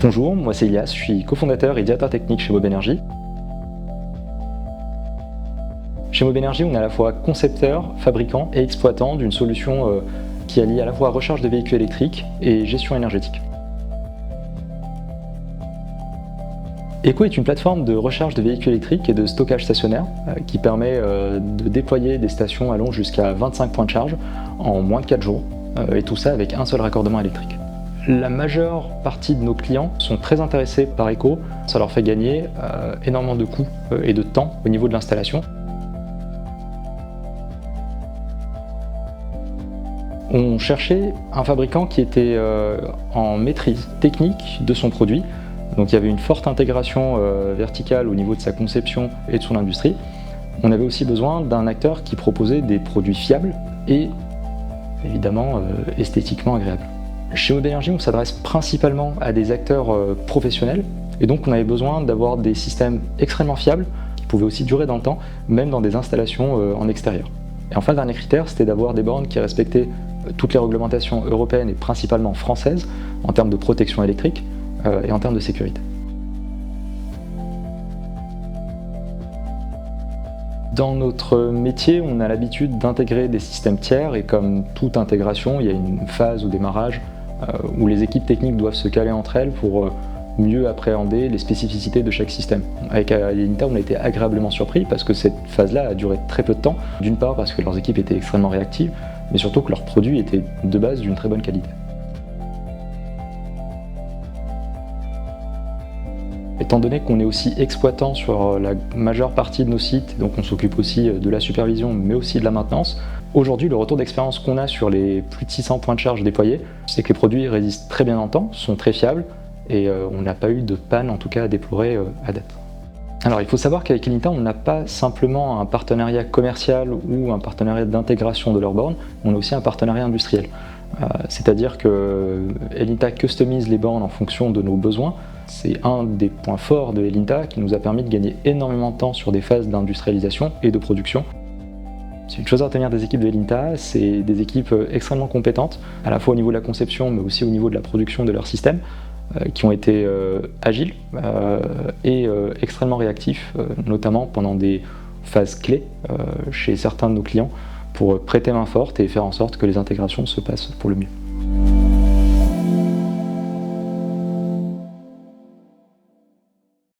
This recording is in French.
Bonjour, moi c'est Elias, je suis cofondateur et directeur technique chez Mob Energy. Chez Mob Energy, on est à la fois concepteur, fabricant et exploitant d'une solution qui allie à la fois recharge de véhicules électriques et gestion énergétique. Eco est une plateforme de recharge de véhicules électriques et de stockage stationnaire qui permet de déployer des stations allant jusqu'à 25 points de charge en moins de 4 jours, et tout ça avec un seul raccordement électrique. La majeure partie de nos clients sont très intéressés par Eco, ça leur fait gagner énormément de coûts et de temps au niveau de l'installation. On cherchait un fabricant qui était en maîtrise technique de son produit. Donc il y avait une forte intégration verticale au niveau de sa conception et de son industrie. On avait aussi besoin d'un acteur qui proposait des produits fiables et évidemment esthétiquement agréables. Chez Mob Energy, on s'adresse principalement à des acteurs professionnels et donc on avait besoin d'avoir des systèmes extrêmement fiables qui pouvaient aussi durer dans le temps, même dans des installations en extérieur. Et enfin, le dernier critère, c'était d'avoir des bornes qui respectaient toutes les réglementations européennes et principalement françaises en termes de protection électrique et en termes de sécurité. Dans notre métier, on a l'habitude d'intégrer des systèmes tiers et comme toute intégration, il y a une phase au démarrage où les équipes techniques doivent se caler entre elles pour mieux appréhender les spécificités de chaque système. Avec Elinita, on a été agréablement surpris parce que cette phase-là a duré très peu de temps. D'une part parce que leurs équipes étaient extrêmement réactives, mais surtout que leurs produits étaient de base d'une très bonne qualité. Étant donné qu'on est aussi exploitant sur la majeure partie de nos sites, donc on s'occupe aussi de la supervision mais aussi de la maintenance, aujourd'hui le retour d'expérience qu'on a sur les plus de 600 points de charge déployés, c'est que les produits résistent très bien dans le temps, sont très fiables et on n'a pas eu de panne en tout cas à déplorer à date. Alors il faut savoir qu'avec Elinita, on n'a pas simplement un partenariat commercial ou un partenariat d'intégration de leurs bornes, on a aussi un partenariat industriel. C'est-à-dire que Elinita customise les bornes en fonction de nos besoins. C'est un des points forts de Elinita qui nous a permis de gagner énormément de temps sur des phases d'industrialisation et de production. C'est une chose à retenir des équipes de Elinita, c'est des équipes extrêmement compétentes, à la fois au niveau de la conception mais aussi au niveau de la production de leur système, qui ont été agiles et extrêmement réactifs, notamment pendant des phases clés chez certains de nos clients, pour prêter main forte et faire en sorte que les intégrations se passent pour le mieux.